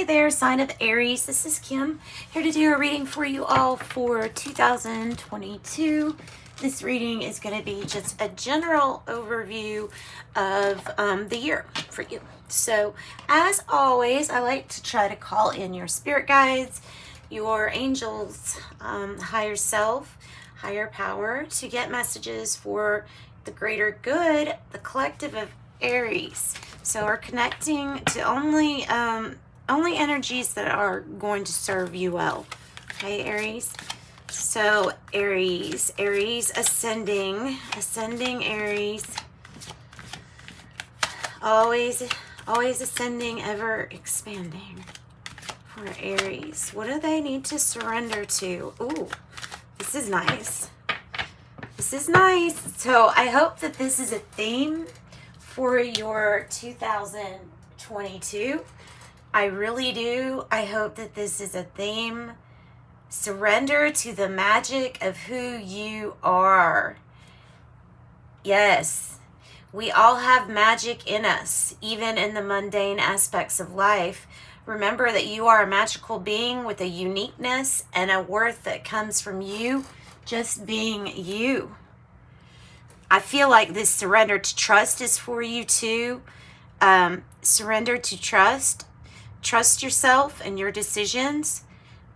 Hey there, sign of Aries. This is Kim, here to do a reading for you all for 2022. This reading is going to be just a general overview of the year for you. So, as always, I like to try to call in your spirit guides, your angels, higher self, higher power, to get messages for the greater good, the collective of Aries. So we're connecting to only energies that are going to serve you well. Okay, Aries. So Aries, ascending Aries. Always ascending, ever expanding for Aries. What do they need to surrender to? Ooh, this is nice. This is nice. So I hope that this is a theme for your 2022. I really do. I hope that this is a theme. Surrender to the magic of who you are. Yes, we all have magic in us, even in the mundane aspects of life. Remember that you are a magical being with a uniqueness and a worth that comes from you just being you. I feel like this surrender to trust is for you too. Surrender to trust. Trust yourself and your decisions.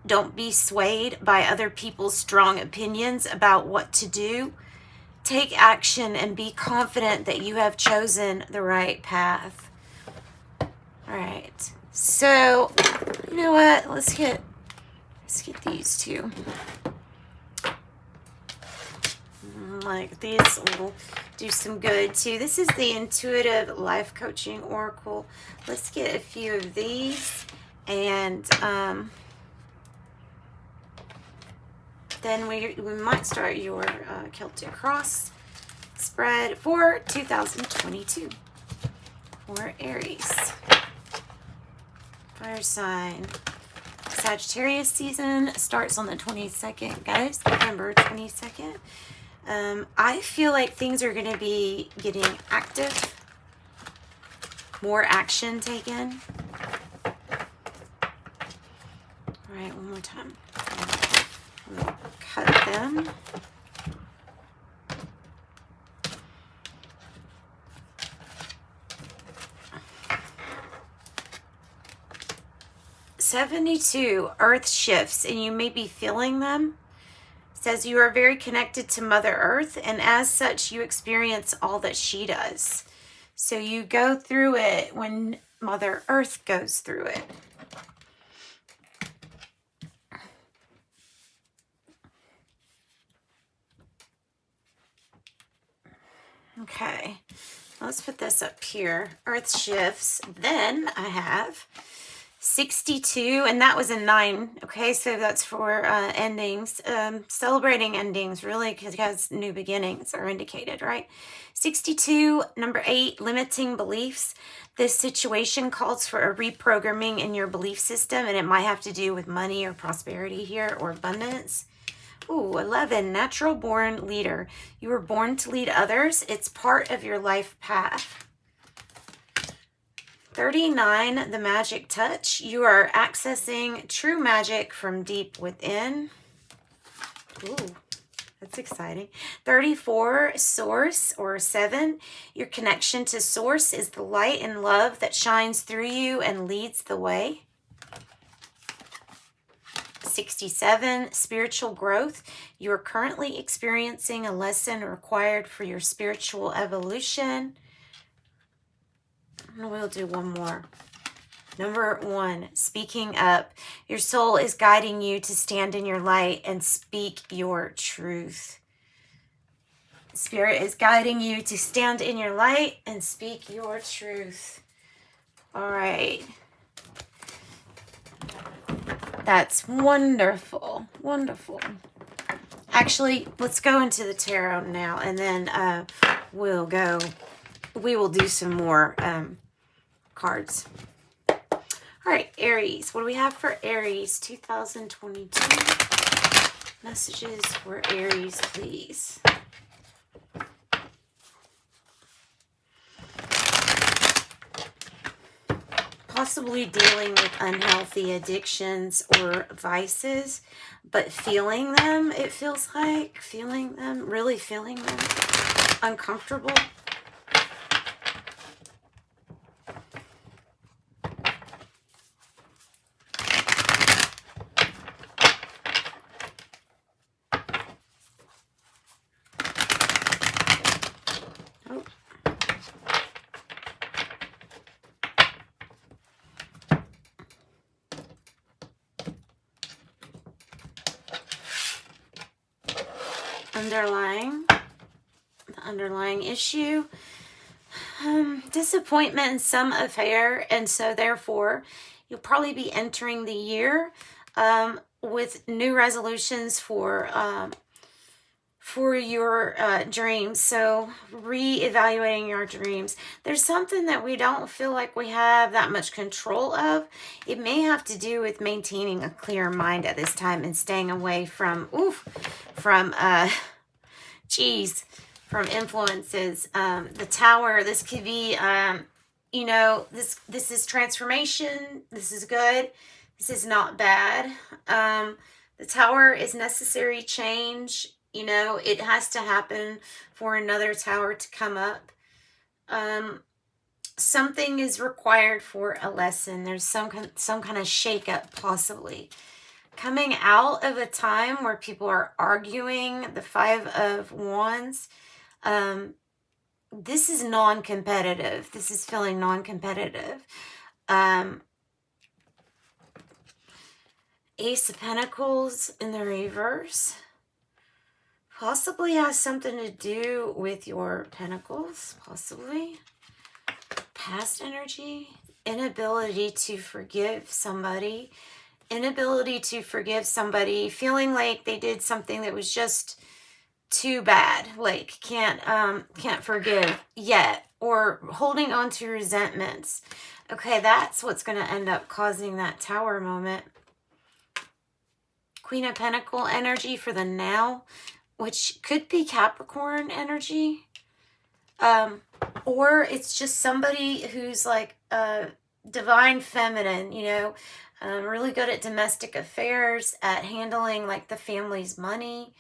Don't be swayed by other people's strong opinions about what to do. Take action and be confident that you have chosen the right path. All right. So, you know what? Let's get these two. Like these will do some good too. This is the Intuitive Life Coaching Oracle. Let's get a few of these, and then we might start your Celtic Cross spread for 2022 for Aries. Fire sign. Sagittarius season starts on the 22nd, guys. November 22nd. I feel like things are going to be getting active, more action taken. All right, one more time. We'll cut them. '72 Earth shifts, and you may be feeling them. Says you are very connected to Mother Earth, and as such you experience all that she does. So you go through it when Mother Earth goes through it. Okay, let's put this up here. Earth shifts. Then I have 62, and that was a 9. Okay, so that's for endings, celebrating endings, really, because new beginnings are indicated, right? 62, number 8, limiting beliefs. This situation calls for a reprogramming in your belief system, and it might have to do with money or prosperity here, or abundance. Ooh, 11, natural born leader. You were born to lead others. It's part of your life path. 39, the magic touch. You are accessing true magic from deep within. Ooh, that's exciting. 34, source, or 7. Your connection to source is the light and love that shines through you and leads the way. 67, spiritual growth. You are currently experiencing a lesson required for your spiritual evolution. We'll do one more. Number 1, speaking up. Your soul is guiding you to stand in your light and speak your truth. Spirit is guiding you to stand in your light and speak your truth. All right. That's wonderful. Wonderful. Actually, let's go into the tarot now, and then we will do some more cards. All right, Aries. What do we have for Aries 2022? Messages for Aries, please. possibly dealing with unhealthy addictions or vices, but feeling them, it feels like. Feeling them, really feeling them. Uncomfortable. The underlying issue, disappointment in some affair, and so therefore you'll probably be entering the year with new resolutions for your dreams. So reevaluating your dreams. There's something that we don't feel like we have that much control of. It may have to do with maintaining a clear mind at this time and staying away from influences. The Tower, this could be this is transformation. This is good. This is not bad. The Tower is necessary change. It has to happen for another tower to come up. Something is required for a lesson. There's some kind of shakeup possibly. Coming out of a time where people are arguing, the Five of Wands, this is non-competitive. This is feeling non-competitive. Ace of Pentacles in the reverse. Possibly has something to do with your pentacles, possibly. Past energy, inability to forgive somebody, feeling like they did something that was just too bad, like can't forgive yet, or holding on to resentments. Okay, that's what's going to end up causing that Tower moment. Queen of Pentacle energy for the now, which could be Capricorn energy. Or it's just somebody who's like divine feminine, really good at domestic affairs, at handling like the family's money.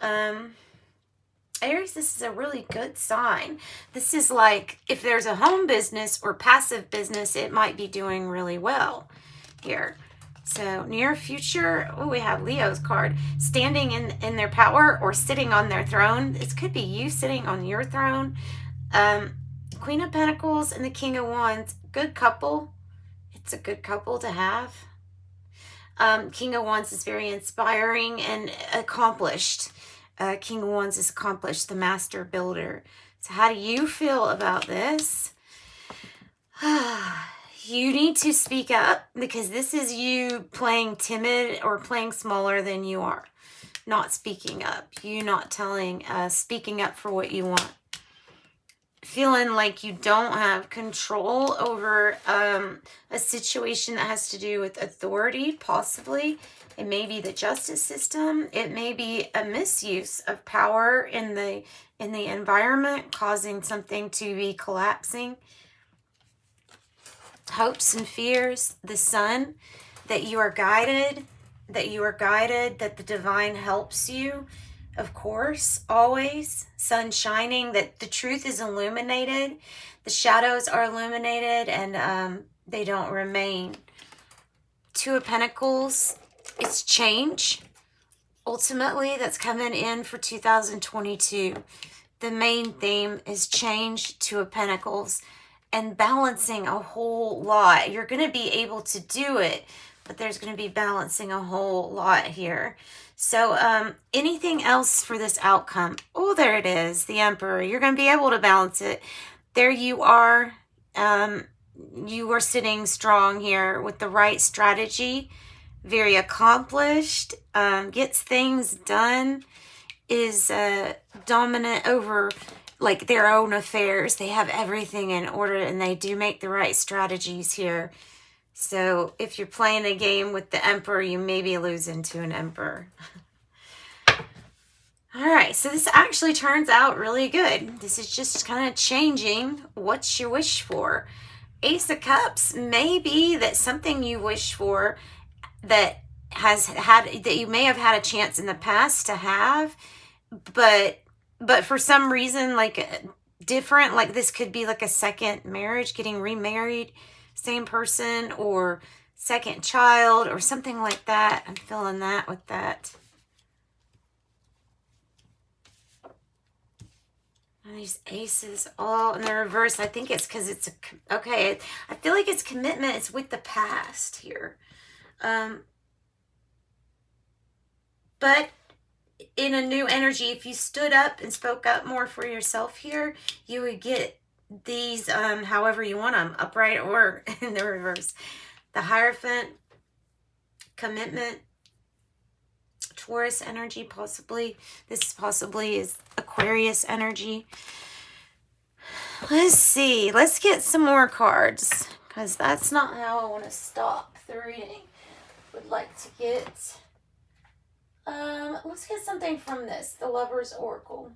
Aries, this is a really good sign. This is like if there's a home business or passive business, it might be doing really well here. So near future, we have Leo's card. Standing in their power or sitting on their throne. This could be you sitting on your throne. Queen of Pentacles and the King of Wands. Good couple. It's a good couple to have. King of Wands is very inspiring and accomplished. King of Wands is accomplished, the master builder. So how do you feel about this? You need to speak up, because this is you playing timid or playing smaller than you are. Not speaking up. You not speaking up for what you want. Feeling like you don't have control over a situation that has to do with authority, possibly. It may be the justice system. It may be a misuse of power in the environment, causing something to be collapsing. Hopes and fears, the Sun, that you are guided, that the divine helps you, of course, always. Sun shining, that the truth is illuminated, the shadows are illuminated, and they don't remain. Two of Pentacles, it's change, ultimately, that's coming in for 2022. The main theme is change, Two of Pentacles, and balancing a whole lot. You're going to be able to do it, but there's going to be balancing a whole lot here. So anything else for this outcome? Oh, there it is, the Emperor. You're going to be able to balance it. There you are. You are sitting strong here with the right strategy. Very accomplished. Gets things done. Is dominant over like their own affairs. They have everything in order, and they do make the right strategies here. So if you're playing a game with the Emperor, you may be losing to an Emperor. All right, so this actually turns out really good. This is just kind of changing what you wish for. Ace of Cups may be that something you wish for that you may have had a chance in the past to have, but for some reason, like different, like this could be like a second marriage, getting remarried, same person, or second child or something like that. I'm feeling that with that. And these aces all in the reverse. I think it's because it's okay. I feel like it's commitment. It's with the past here. But in a new energy, if you stood up and spoke up more for yourself here, you would get these however you want them, upright or in the reverse. The Hierophant, commitment, Taurus energy, possibly. This possibly is Aquarius energy. Let's see. Let's get some more cards, because that's not how I want to stop the reading. Would like to get... let's get something from this, the Lover's Oracle.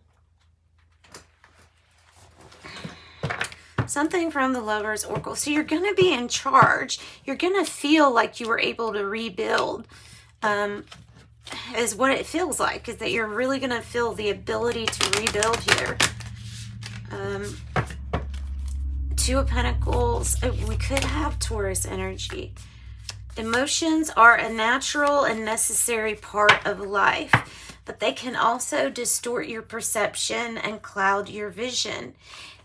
Something from the Lover's Oracle. So you're going to be in charge. You're going to feel like you were able to rebuild, is what it feels like, is that you're really going to feel the ability to rebuild here. Two of Pentacles. We could have Taurus energy. Emotions are a natural and necessary part of life, but they can also distort your perception and cloud your vision.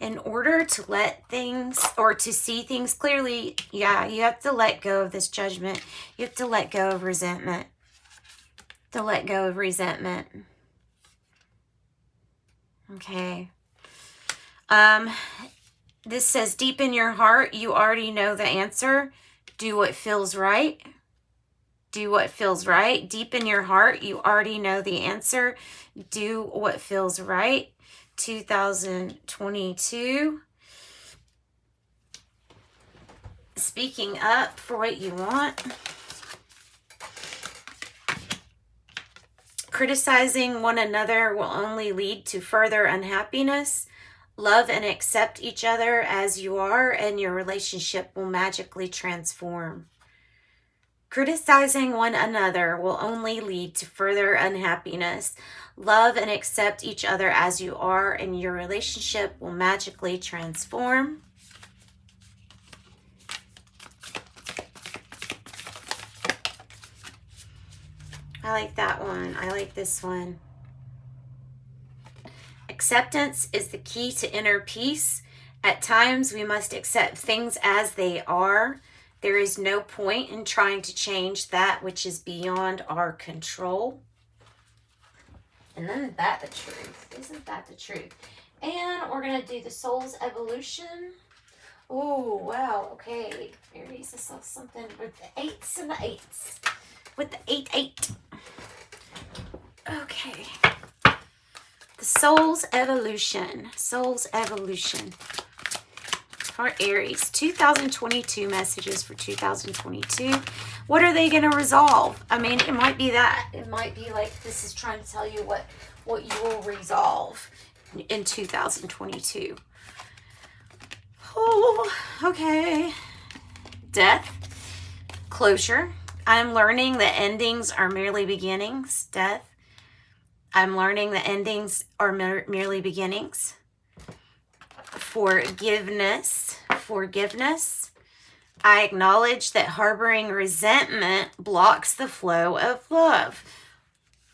In order to let things, or to see things clearly, yeah, you have to let go of this judgment. You have to let go of resentment. To let go of resentment. Okay. This says, deep in your heart, you already know the answer. Do what feels right. Do what feels right. Deep in your heart, you already know the answer. Do what feels right. 2022. Speaking up for what you want. Criticizing one another will only lead to further unhappiness. Love and accept each other as you are, and your relationship will magically transform. Criticizing one another will only lead to further unhappiness. Love and accept each other as you are, and your relationship will magically transform. I like that one. I like this one. Acceptance is the key to inner peace. At times, we must accept things as they are. There is no point in trying to change that which is beyond our control. And isn't that the truth? Isn't that the truth? And we're going to do the soul's evolution. Oh, wow. Okay. Aries, I saw something with the 8s and the 8s. With the 8. Okay. The soul's evolution. Soul's evolution. For Aries. 2022 messages for 2022. What are they going to resolve? I mean, it might be that. It might be like this is trying to tell you what you will resolve in 2022. Oh, okay. Death. Closure. I'm learning that endings are merely beginnings. Death. I'm learning that endings are merely beginnings. Forgiveness. Forgiveness. I acknowledge that harboring resentment blocks the flow of love.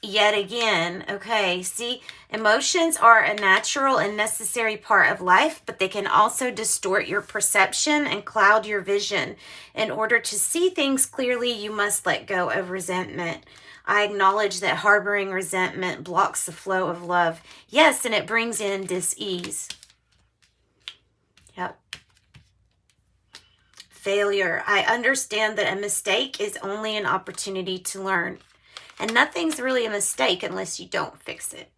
Yet again, okay, see, emotions are a natural and necessary part of life, but they can also distort your perception and cloud your vision. In order to see things clearly, you must let go of resentment. I acknowledge that harboring resentment blocks the flow of love. Yes, and it brings in dis-ease. Yep. Failure. I understand that a mistake is only an opportunity to learn. And nothing's really a mistake unless you don't fix it.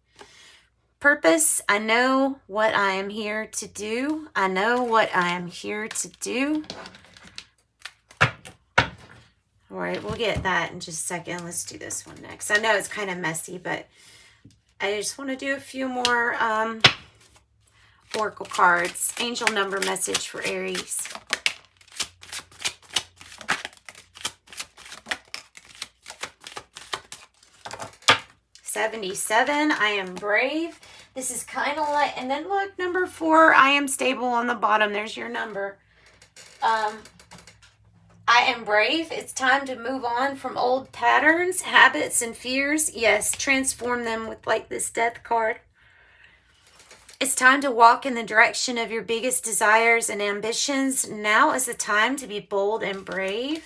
Purpose. I know what I am here to do. I know what I am here to do. All right, we'll get that in just a second. Let's do this one next. I know it's kind of messy, but I just want to do a few more oracle cards. Angel number message for Aries. 77, I am brave. This is kind of like, and then look, number 4, I am stable on the bottom. There's your number. I am brave. It's time to move on from old patterns, habits, and fears. Yes, transform them with like this death card. It's time to walk in the direction of your biggest desires and ambitions. Now is the time to be bold and brave.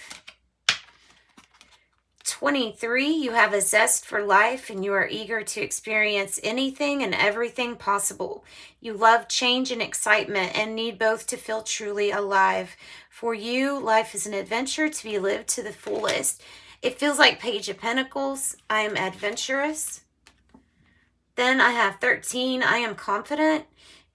23, you have a zest for life and you are eager to experience anything and everything possible. You love change and excitement and need both to feel truly alive. For you, life is an adventure to be lived to the fullest. It feels like Page of Pentacles. I am adventurous. Then I have 13, I am confident.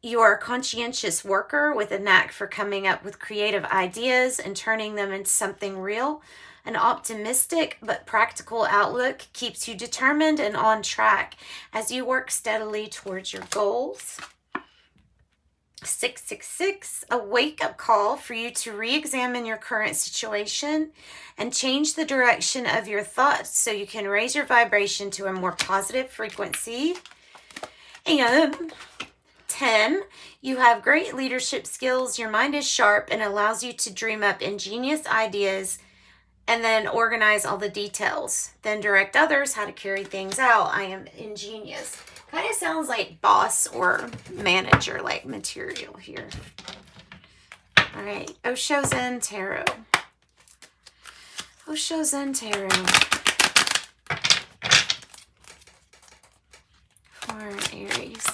You are a conscientious worker with a knack for coming up with creative ideas and turning them into something real. An optimistic but practical outlook keeps you determined and on track as you work steadily towards your goals. 666, a wake-up call for you to re-examine your current situation and change the direction of your thoughts so you can raise your vibration to a more positive frequency. And 10, you have great leadership skills. Your mind is sharp and allows you to dream up ingenious ideas and then organize all the details. Then direct others how to carry things out. I am ingenious. Kind of sounds like boss or manager like material here. All right, Osho Zen Tarot. Osho Zen Tarot. For Aries.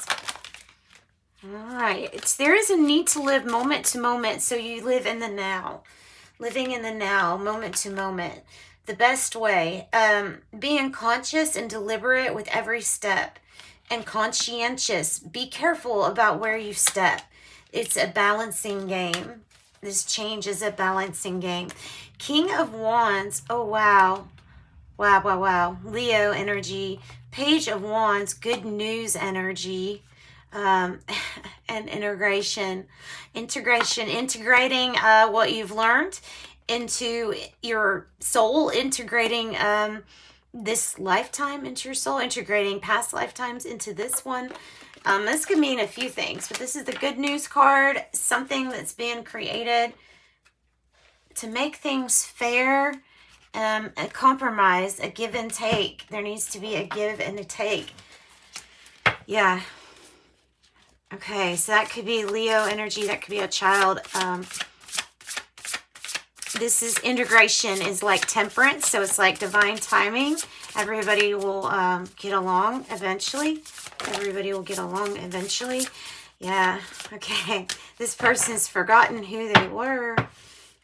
All right, there is a need to live moment to moment, so you live in the now. Living in the now, moment to moment. The best way. Being conscious and deliberate with every step. And conscientious. Be careful about where you step. It's a balancing game. This change is a balancing game. King of Wands. Oh, wow. Wow, wow, wow. Leo energy. Page of Wands. Good news energy. And integrating what you've learned into your soul, integrating this lifetime into your soul, integrating past lifetimes into this one. This could mean a few things, but this is the good news card, something that's being created to make things fair, a compromise, a give and take. There needs to be a give and a take. Yeah. Okay, so that could be Leo energy. That could be a child. This is integration is like temperance. So it's like divine timing. Everybody will get along eventually. Everybody will get along eventually. Yeah, okay. This person's forgotten who they were.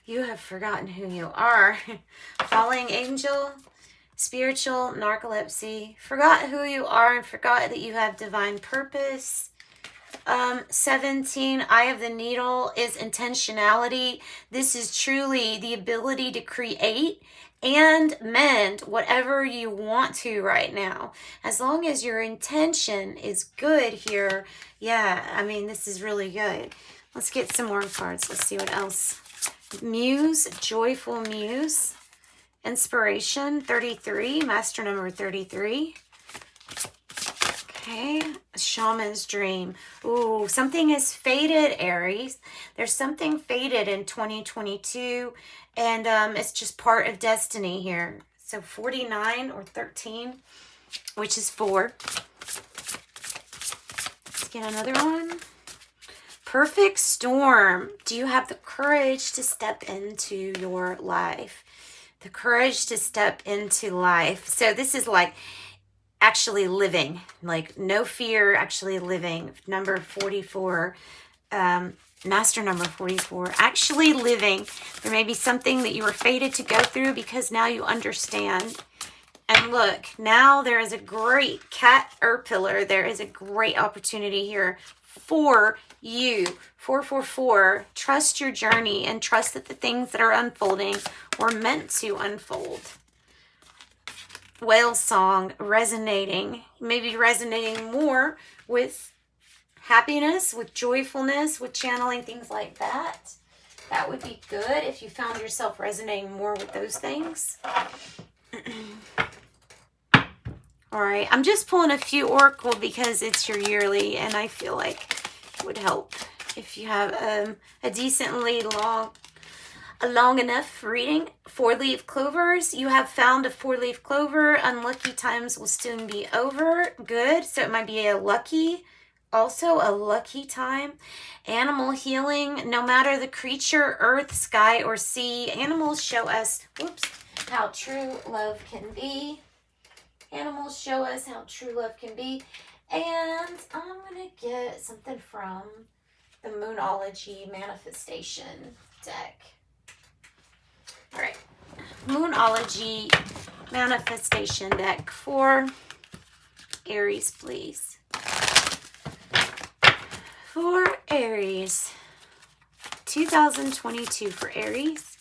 You have forgotten who you are. Falling angel, spiritual, narcolepsy. Forgot who you are and forgot that you have divine purpose. 17, Eye of the Needle is intentionality. This is truly the ability to create and mend whatever you want to right now. As long as your intention is good here. Yeah, I mean, this is really good. Let's get some more cards. Let's see what else. Muse, joyful muse. Inspiration, 33, master number 33. Okay, shaman's dream. Ooh, something is faded, Aries. There's something faded in 2022, and it's just part of destiny here. So 49 or 13, which is 4. Let's get another one. Perfect storm. Do you have the courage to step into your life? The courage to step into life. So this is like actually living, like no fear, actually living. Number 44, master number 44, actually living. There may be something that you were fated to go through because now you understand. And look, now there is a great caterpillar. There is a great opportunity here for you. 444, trust your journey and trust that the things that are unfolding were meant to unfold. Whale song, resonating, maybe resonating more with happiness, with joyfulness, with channeling, things like that. That would be good if you found yourself resonating more with those things. All right, I'm just pulling a few oracle because it's your yearly, and I feel like it would help if you have a decently long enough reading. 4-leaf clovers. You have found a 4-leaf clover. Unlucky times will soon be over. Good. So it might be also a lucky time. Animal healing. No matter the creature, earth, sky, or sea, animals show us, how true love can be. Animals show us how true love can be. And I'm going to get something from the Moonology Manifestation deck. All right. Moonology Manifestation deck for Aries, please. For Aries. 2022 for Aries.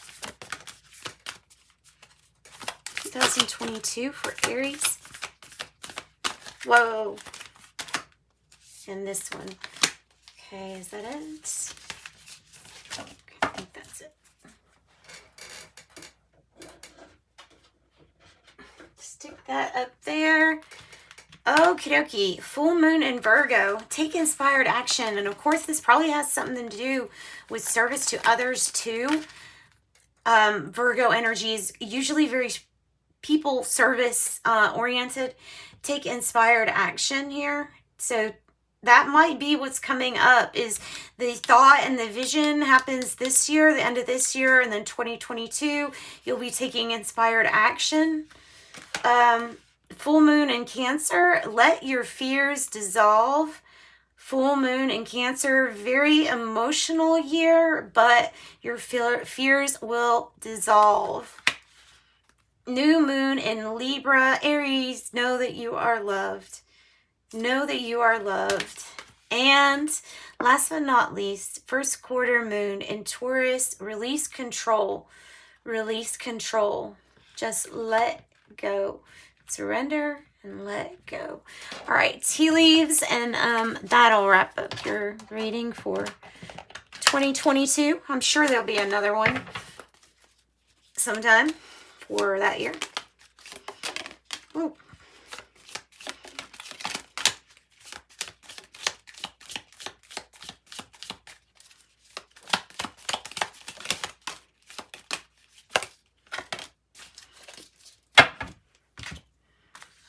2022 for Aries. Whoa. And this one. Okay, is that it? Okay, I think that's it. Stick that up there. Okie dokie. Full moon in Virgo. Take inspired action. And of course, this probably has something to do with service to others too. Virgo energy is usually very people service oriented. Take inspired action here. So that might be what's coming up, is the thought and the vision happens this year, the end of this year, and then 2022 you'll be taking inspired action. Full moon in Cancer. Let your fears dissolve. Full moon in Cancer, very emotional year, but your fears will dissolve. New moon in Libra. Aries, know that you are loved. Know that you are loved. And last but not least, first quarter moon in Taurus. Release control. Release control. Just let go. Surrender and let go. All right, tea leaves, and that'll wrap up your reading for 2022. I'm sure there'll be another one sometime for that year. Ooh.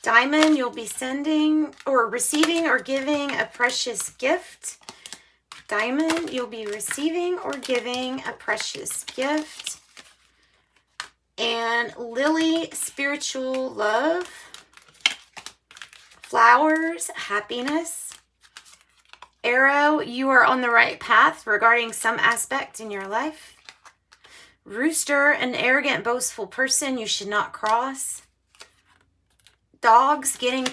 Diamond, you'll be sending or receiving or giving a precious gift. Diamond, you'll be receiving or giving a precious gift. And Lily, spiritual love. Flowers, happiness. Arrow, you are on the right path regarding some aspect in your life. Rooster, an arrogant, boastful person you should not cross. Dogs, getting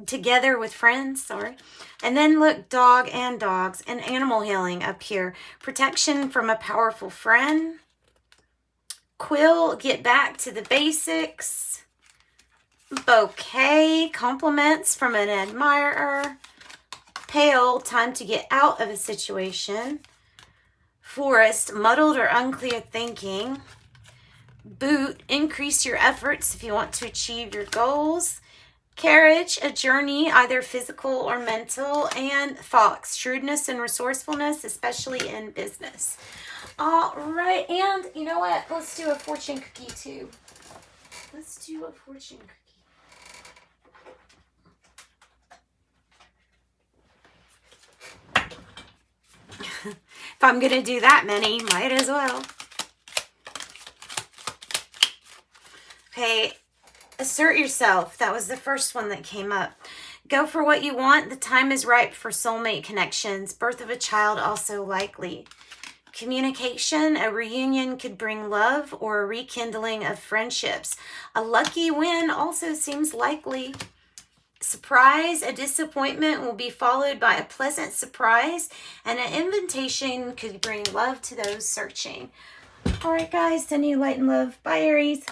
together with friends, sorry. And then look, dog and dogs, and animal healing up here. Protection from a powerful friend. Quill, get back to the basics. Bouquet, compliments from an admirer. Pale, time to get out of a situation. Forest, muddled or unclear thinking. Boot, increase your efforts if you want to achieve your goals. Carriage, a journey, either physical or mental. And Fox, shrewdness and resourcefulness, especially in business. All right, and you know what? Let's do a fortune cookie too. Let's do a fortune cookie. If I'm going to do that many, might as well. Okay, assert yourself. That was the first one that came up. Go for what you want. The time is ripe for soulmate connections. Birth of a child also likely. Communication, a reunion could bring love or a rekindling of friendships. A lucky win also seems likely. Surprise, a disappointment will be followed by a pleasant surprise, and an invitation could bring love to those searching. All right, guys, sending you light and love. Bye, Aries.